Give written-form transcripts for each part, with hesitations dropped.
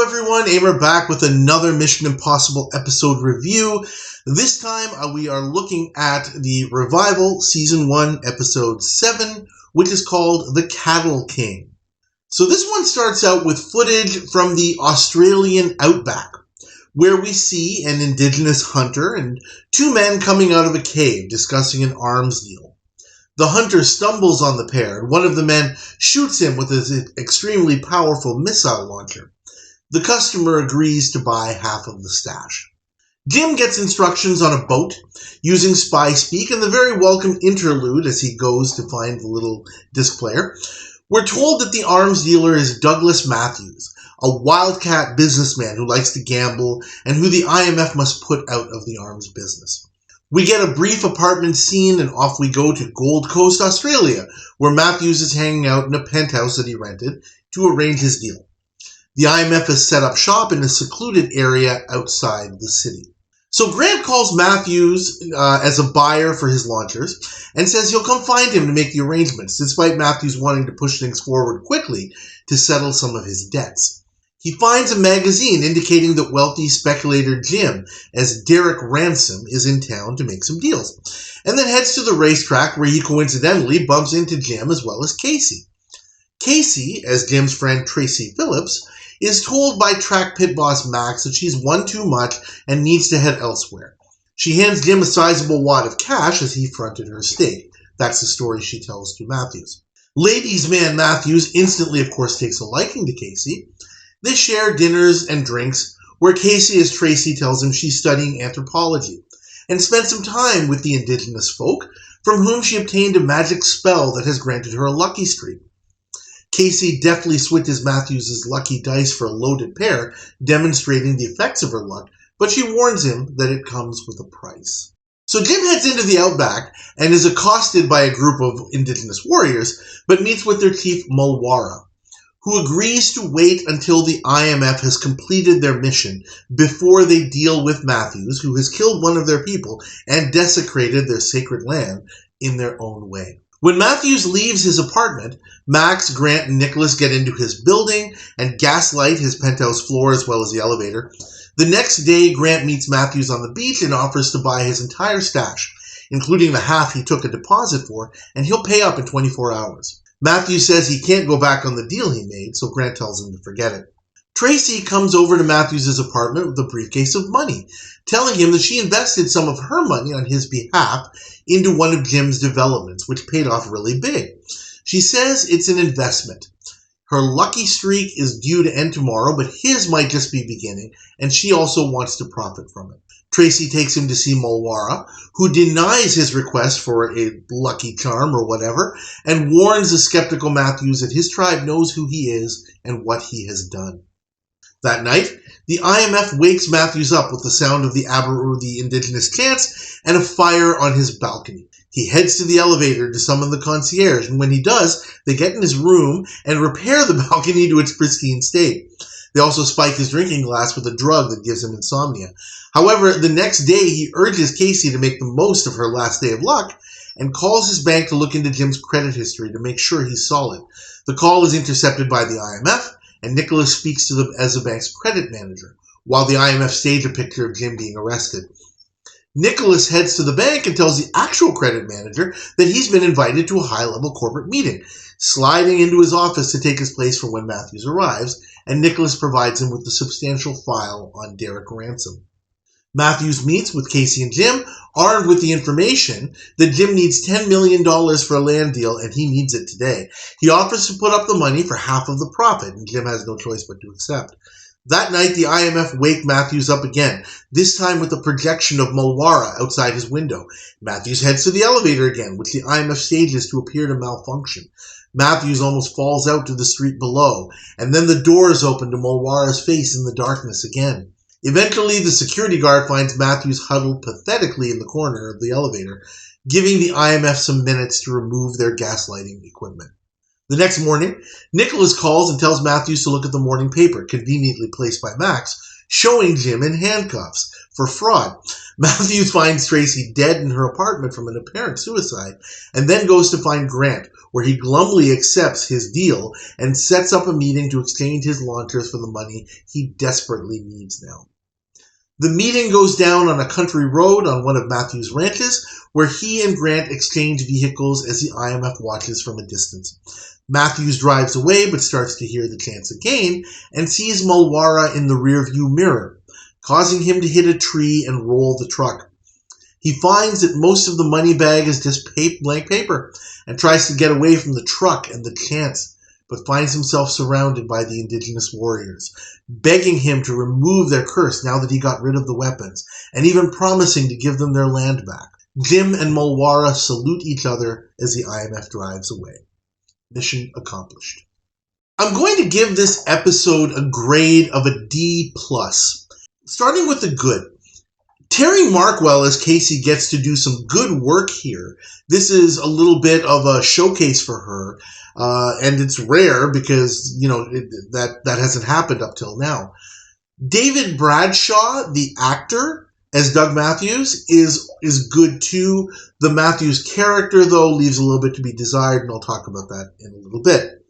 everyone, Amer back with another Mission Impossible episode review. This time we are looking at the Revival Season 1 Episode 7, which is called The Cattle King. So this one starts out with footage from the Australian outback, where we see an indigenous hunter and two men coming out of a cave discussing an arms deal. The hunter stumbles on the pair, and one of the men shoots him with his extremely powerful missile launcher. The customer agrees to buy half of the stash. Jim gets instructions on a boat using spy speak and the very welcome interlude as he goes to find the little disc player. We're told that the arms dealer is Douglas Matthews, a wildcat businessman who likes to gamble and who the IMF must put out of the arms business. We get a brief apartment scene and off we go to Gold Coast, Australia, where Matthews is hanging out in a penthouse that he rented to arrange his deal. The IMF has set up shop in a secluded area outside the city. So Grant calls Matthews as a buyer for his launchers and says he'll come find him to make the arrangements, despite Matthews wanting to push things forward quickly to settle some of his debts. He finds a magazine indicating that wealthy speculator Jim, as Derek Ransom, is in town to make some deals, and then heads to the racetrack where he coincidentally bumps into Jim as well as Casey. Casey, as Jim's friend Tracy Phillips, is told by track pit boss Max that she's won too much and needs to head elsewhere. She hands Jim a sizable wad of cash as he fronted her stake. That's the story she tells to Matthews. Ladies' man Matthews instantly, of course, takes a liking to Casey. They share dinners and drinks, where Casey, as Tracy tells him, she's studying anthropology, and spent some time with the indigenous folk, from whom she obtained a magic spell that has granted her a lucky streak. Casey deftly switches Matthews' lucky dice for a loaded pair, demonstrating the effects of her luck, but she warns him that it comes with a price. So Jim heads into the outback and is accosted by a group of indigenous warriors, but meets with their chief Mulwara, who agrees to wait until the IMF has completed their mission before they deal with Matthews, who has killed one of their people and desecrated their sacred land in their own way. When Matthews leaves his apartment, Max, Grant, and Nicholas get into his building and gaslight his penthouse floor as well as the elevator. The next day, Grant meets Matthews on the beach and offers to buy his entire stash, including the half he took a deposit for, and he'll pay up in 24 hours. Matthews says he can't go back on the deal he made, so Grant tells him to forget it. Tracy comes over to Matthews' apartment with a briefcase of money, telling him that she invested some of her money on his behalf into one of Jim's developments, which paid off really big. She says it's an investment. Her lucky streak is due to end tomorrow, but his might just be beginning, and she also wants to profit from it. Tracy takes him to see Mulwara, who denies his request for a lucky charm or whatever, and warns the skeptical Matthews that his tribe knows who he is and what he has done. That night, the IMF wakes Matthews up with the sound of the indigenous chants and a fire on his balcony. He heads to the elevator to summon the concierge, and when he does, they get in his room and repair the balcony to its pristine state. They also spike his drinking glass with a drug that gives him insomnia. However, the next day, he urges Casey to make the most of her last day of luck and calls his bank to look into Jim's credit history to make sure he's solid. The call is intercepted by the IMF, and Nicholas speaks to them as the bank's credit manager, while the IMF stage a picture of Jim being arrested. Nicholas heads to the bank and tells the actual credit manager that he's been invited to a high-level corporate meeting, sliding into his office to take his place for when Matthews arrives, and Nicholas provides him with the substantial file on Derek Ransom. Matthews meets with Casey and Jim, armed with the information that Jim needs $10 million for a land deal, and he needs it today. He offers to put up the money for half of the profit, and Jim has no choice but to accept. That night, the IMF wake Matthews up again, this time with a projection of Mulwara outside his window. Matthews heads to the elevator again, which the IMF stages to appear to malfunction. Matthews almost falls out to the street below, and then the doors open to Mulwara's face in the darkness again. Eventually, the security guard finds Matthews huddled pathetically in the corner of the elevator, giving the IMF some minutes to remove their gaslighting equipment. The next morning, Nicholas calls and tells Matthews to look at the morning paper, conveniently placed by Max, showing Jim in handcuffs, for fraud. Matthews finds Tracy dead in her apartment from an apparent suicide, and then goes to find Grant, where he glumly accepts his deal and sets up a meeting to exchange his launchers for the money he desperately needs now. The meeting goes down on a country road on one of Matthews' ranches, where he and Grant exchange vehicles as the IMF watches from a distance. Matthews drives away but starts to hear the chance again and sees Mulwara in the rearview mirror, causing him to hit a tree and roll the truck. He finds that most of the money bag is just blank paper and tries to get away from the truck and the chance, but finds himself surrounded by the indigenous warriors, begging him to remove their curse now that he got rid of the weapons, and even promising to give them their land back. Jim and Mulwara salute each other as the IMF drives away. Mission accomplished. I'm going to give this episode a grade of a D+. Starting with the good. Terry Markwell as Casey gets to do some good work here. This is a little bit of a showcase for her, and it's rare because, that hasn't happened up till now. David Bradshaw, the actor, as Doug Matthews, is good too. The Matthews character, though, leaves a little bit to be desired, and I'll talk about that in a little bit.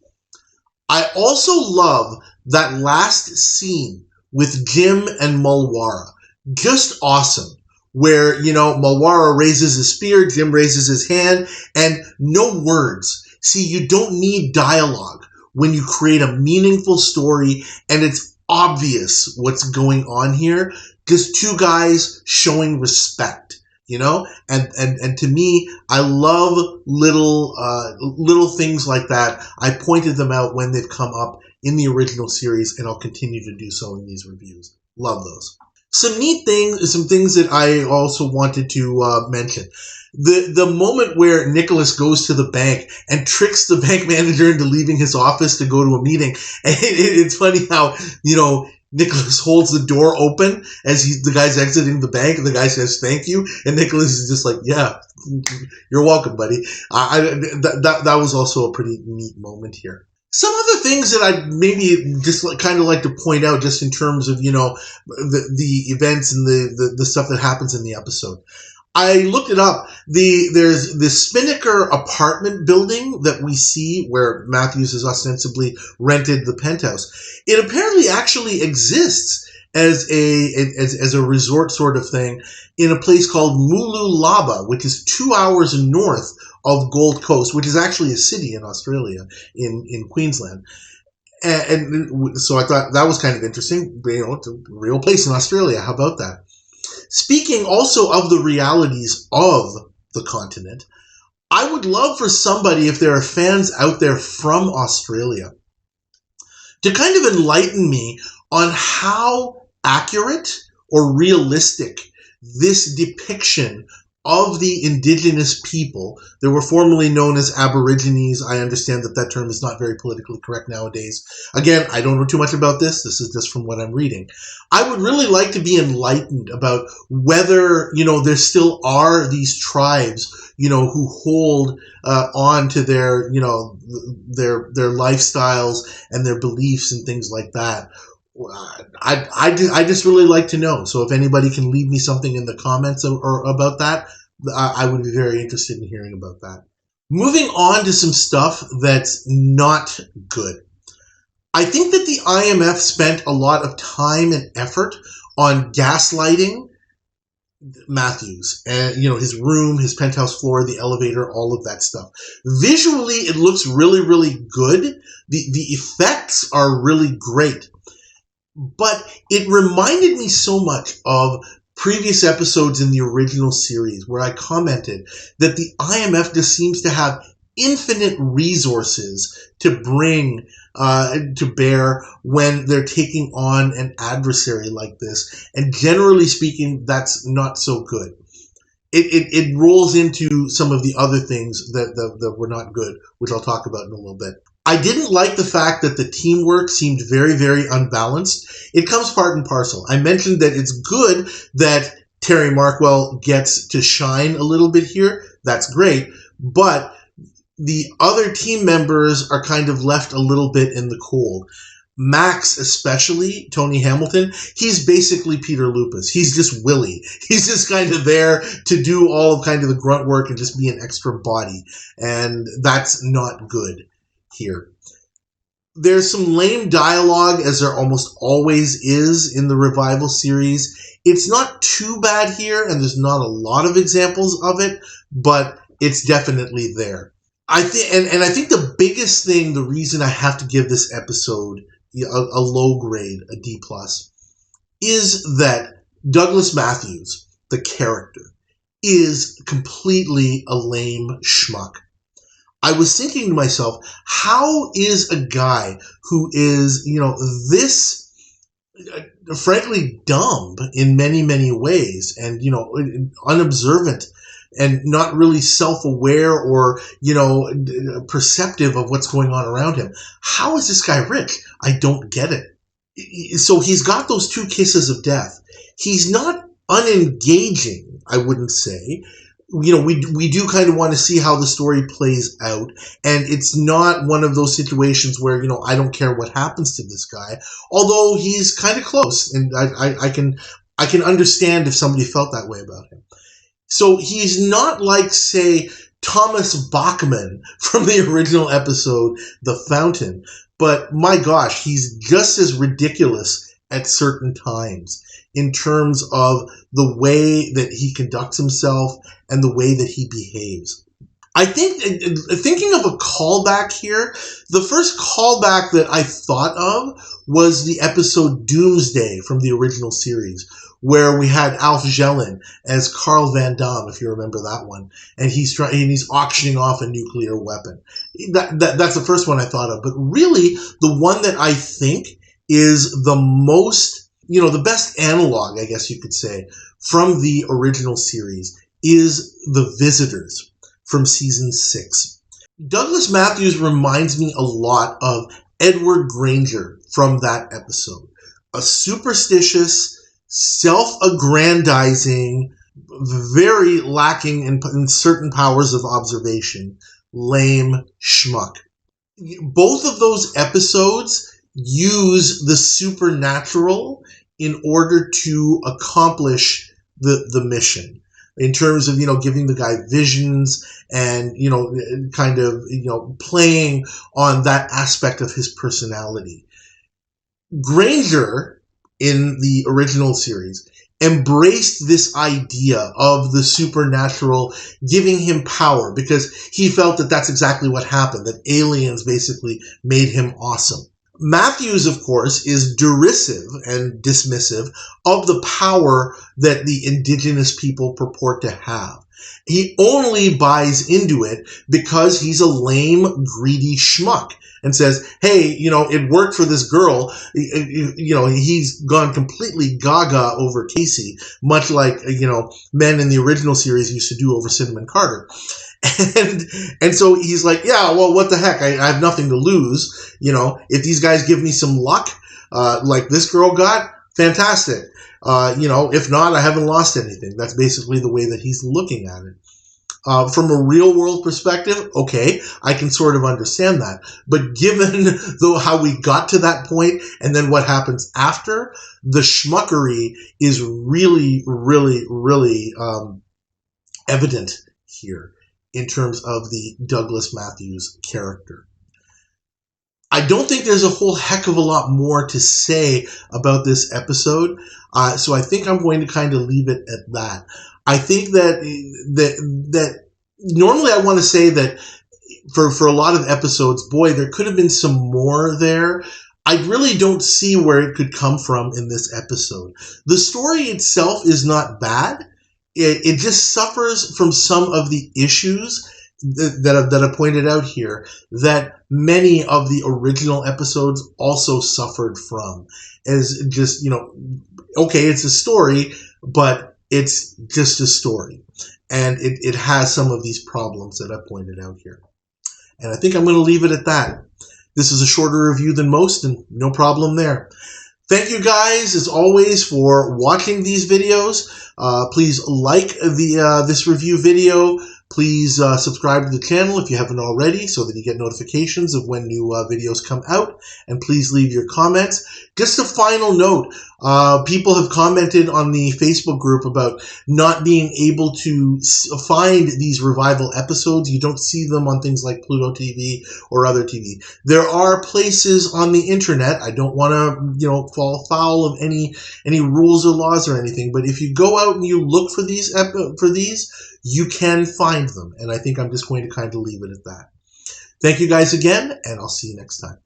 I also love that last scene with Jim and Mulwara. Just awesome. Where, Mulwara raises his spear, Jim raises his hand, and no words. See, you don't need dialogue when you create a meaningful story, and it's obvious what's going on here. Just two guys showing respect, and to me, I love little things like that. I pointed them out when they've come up in the original series, and I'll continue to do so in these reviews. Love those. Some neat things, some things that I also wanted to mention. The moment where Nicholas goes to the bank and tricks the bank manager into leaving his office to go to a meeting. And it's funny how, Nicholas holds the door open as the guy's exiting the bank, and the guy says, "Thank you." And Nicholas is just like, "Yeah, you're welcome, buddy." That was also a pretty neat moment here. Some other things that I maybe just kind of like to point out just in terms of, the events and the stuff that happens in the episode. I looked it up. There's the Spinnaker apartment building that we see where Matthews has ostensibly rented the penthouse. It apparently actually exists as a resort sort of thing in a place called Mooloolaba, which is 2 hours north of Gold Coast, which is actually a city in Australia, in Queensland. And so I thought that was kind of interesting. It's a real place in Australia. How about that? Speaking also of the realities of the continent, I would love for somebody, if there are fans out there from Australia, to kind of enlighten me on how accurate or realistic this depiction of the indigenous people that were formerly known as Aborigines. I understand that term is not very politically correct nowadays. Again, I don't know too much about this. This is just from what I'm reading. I would really like to be enlightened about whether, there still are these tribes, who hold on to their, their lifestyles and their beliefs and things like that. I just really like to know. So if anybody can leave me something in the comments or about that, I would be very interested in hearing about that. Moving on to some stuff that's not good. I think that the IMF spent a lot of time and effort on gaslighting Matthews and, his room, his penthouse floor, the elevator, all of that stuff. Visually, it looks really, really good. The effects are really great. But it reminded me so much of previous episodes in the original series where I commented that the IMF just seems to have infinite resources to bring to bear when they're taking on an adversary like this. And generally speaking, that's not so good. It rolls into some of the other things that were not good, which I'll talk about in a little bit. I didn't like the fact that the teamwork seemed very, very unbalanced. It comes part and parcel. I mentioned that it's good that Terry Markwell gets to shine a little bit here. That's great. But the other team members are kind of left a little bit in the cold. Max, especially, Tony Hamilton, he's basically Peter Lupus. He's just Willie. He's just kind of there to do all of kind of the grunt work and just be an extra body. And that's not good here. There's some lame dialogue, as there almost always is in the Revival series. It's not too bad here, and there's not a lot of examples of it, but it's definitely there. I think the biggest thing, the reason I have to give this episode a low grade, a D+, is that Douglas Matthews, the character, is completely a lame schmuck. I was thinking to myself, how is a guy who is, this, frankly, dumb in many, many ways, and, unobservant, and not really self-aware or, perceptive of what's going on around him. How is this guy rich? I don't get it. So he's got those 2 kisses of death. He's not unengaging, I wouldn't say. We do kind of want to see how the story plays out, and it's not one of those situations where, I don't care what happens to this guy, although he's kind of close, and I can understand if somebody felt that way about him. So he's not like, say, Thomas Bachman from the original episode, The Fountain, but my gosh, he's just as ridiculous at certain times in terms of the way that he conducts himself and the way that he behaves. I think, thinking of a callback here, the first callback that I thought of was the episode Doomsday from the original series, where we had Alf Jellin as Carl Van Damme, if you remember that one, and he's auctioning off a nuclear weapon. That's the first one I thought of, but really the one that I think is the most, the best analog, I guess you could say, from the original series is The Visitors from season 6. Douglas Matthews reminds me a lot of Edward Granger from that episode. A superstitious, self-aggrandizing, very lacking in certain powers of observation, lame schmuck. Both of those episodes use the supernatural in order to accomplish the mission, in terms of, giving the guy visions and, kind of, playing on that aspect of his personality. Granger, in the original series, embraced this idea of the supernatural giving him power because he felt that that's exactly what happened, that aliens basically made him awesome. Matthews, of course, is derisive and dismissive of the power that the indigenous people purport to have. He only buys into it because he's a lame, greedy schmuck and says, hey, it worked for this girl. He's gone completely gaga over Casey, much like, men in the original series used to do over Cinnamon Carter. And so he's like, yeah, well, what the heck? I have nothing to lose. If these guys give me some luck, like this girl got, fantastic. If not, I haven't lost anything. That's basically the way that he's looking at it. From a real world perspective, okay, I can sort of understand that. But given how we got to that point and then what happens after, the schmuckery is really, really, really evident here in terms of the Douglas Matthews character. I don't think there's a whole heck of a lot more to say about this episode, so I think I'm going to kind of leave it at that. I think that normally I want to say that for a lot of episodes, boy, there could have been some more there. I really don't see where it could come from in this episode. The story itself is not bad. It just suffers from some of the issues that I pointed out here that many of the original episodes also suffered from. As just, okay, it's a story, but it's just a story. And it has some of these problems that I pointed out here. And I think I'm going to leave it at that. This is a shorter review than most, and no problem there. Thank you guys, as always, for watching these videos. Please like this review video. Please subscribe to the channel if you haven't already so that you get notifications of when new videos come out. And please leave your comments. Just a final note, people have commented on the Facebook group about not being able to find these revival episodes. You don't see them on things like Pluto TV or other TV. There are places on the internet. I don't want to, fall foul of any rules or laws or anything, but if you go out and you look for these, you can find them. And I think I'm just going to kind of leave it at that. Thank you guys again, and I'll see you next time.